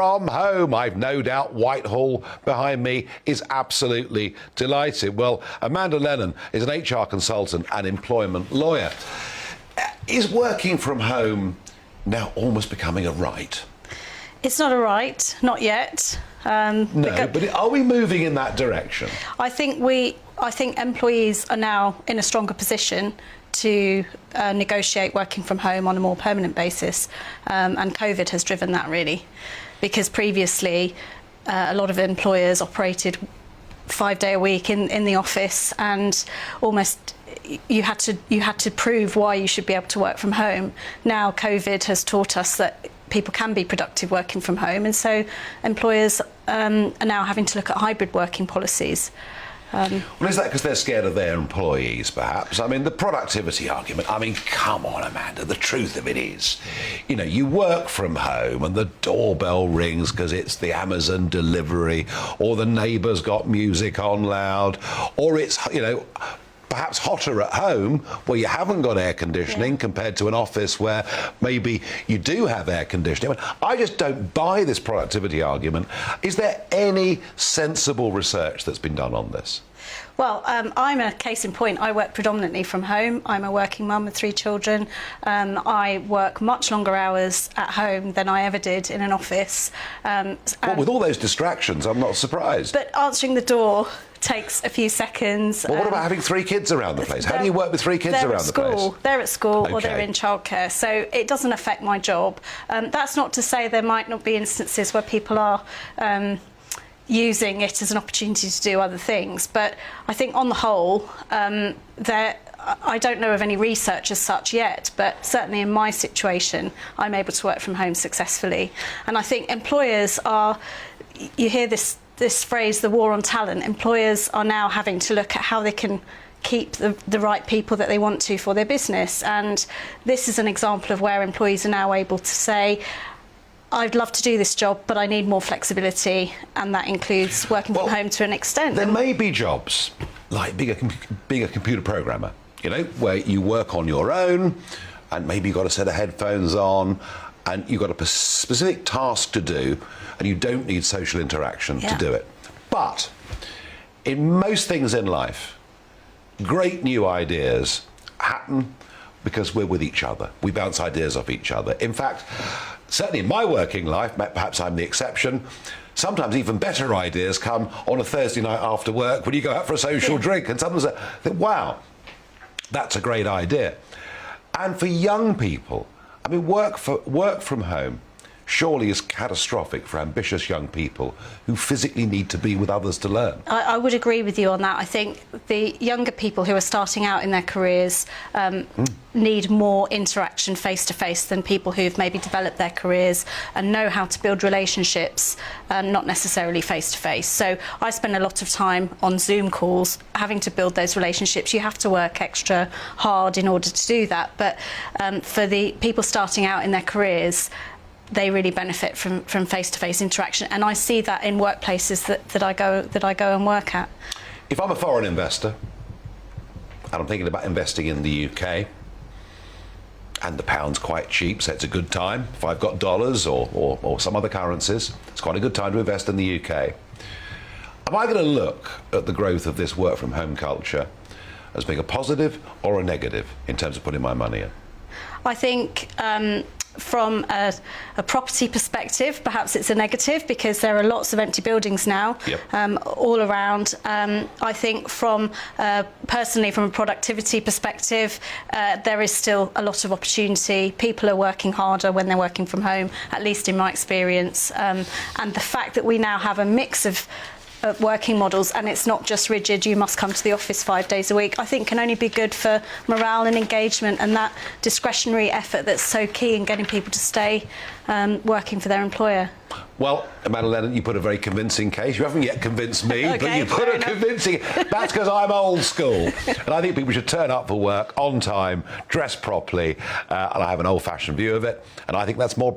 from home. I've no doubt Whitehall behind me is absolutely delighted. Well, Amanda Lennon is an HR consultant and employment lawyer. Is working from home now almost becoming a right? It's not a right, not yet. No, but are we moving in that direction? I think employees are now in a stronger position to negotiate working from home on a more permanent basis, and COVID has driven that really, because previously a lot of employers operated 5 day a week in the office, and almost you had to prove why you should be able to work from home. Now COVID has taught us that people can be productive working from home, and so employers are now having to look at hybrid working policies. Well, is that because they're scared of their employees, perhaps? I mean, the productivity argument, I mean, come on, Amanda, the truth of it is, you know, you work from home and the doorbell rings because it's the Amazon delivery, or the neighbour's got music on loud, or it's, you know, perhaps hotter at home where you haven't got air conditioning compared to an office where maybe you do have air conditioning. I just don't buy this productivity argument. Is there any sensible research that's been done on this? Well, I'm a case in point. I work predominantly from home. I'm a working mum with 3 children. I work much longer hours at home than I ever did in an office. Well, with all those distractions, I'm not surprised. But answering the door takes a few seconds. Well, what about having 3 kids around the place? How do you work with 3 kids around the place? They're at school or they're in childcare, so it doesn't affect my job. That's not to say there might not be instances where people are using it as an opportunity to do other things, but I think on the whole, I don't know of any research as such yet, but certainly in my situation, I'm able to work from home successfully. And I think employers are, you hear this phrase, the war on talent. Employers are now having to look at how they can keep the right people that they want to for their business. And this is an example of where employees are now able to say, I'd love to do this job, but I need more flexibility, and that includes working from home to an extent. There may be jobs like being a computer programmer, you know, where you work on your own, and maybe you've got a set of headphones on, and you've got a specific task to do, and you don't need social interaction to do it. But in most things in life, great new ideas happen because we're with each other. We bounce ideas off each other. In fact, certainly in my working life, perhaps I'm the exception, sometimes even better ideas come on a Thursday night after work when you go out for a social drink, and someone says, wow, that's a great idea. And for young people, I mean, work from home surely is catastrophic for ambitious young people who physically need to be with others to learn. I would agree with you on that. I think the younger people who are starting out in their careers need more interaction face-to-face than people who've maybe developed their careers and know how to build relationships, not necessarily face-to-face. So I spend a lot of time on Zoom calls having to build those relationships. You have to work extra hard in order to do that. But for the people starting out in their careers, they really benefit from face-to-face interaction, and I see that in workplaces that I go and work at. If I'm a foreign investor and I'm thinking about investing in the UK, and the pound's quite cheap, so it's a good time. If I've got dollars or some other currencies, it's quite a good time to invest in the UK. Am I going to look at the growth of this work from home culture as being a positive or a negative in terms of putting my money in? I think from a property perspective, perhaps it's a negative because there are lots of empty buildings now all around. I think personally from a productivity perspective, there is still a lot of opportunity. People are working harder when they're working from home, at least in my experience. And the fact that we now have a mix of working models, and it's not just rigid, you must come to the office 5 days a week, I think can only be good for morale and engagement and that discretionary effort that's so key in getting people to stay working for their employer. Well, Amanda Lennon, you put a very convincing case. You haven't yet convinced me, but you put a convincing... That's because I'm old school. And I think people should turn up for work on time, dress properly, and I have an old-fashioned view of it. And I think that's more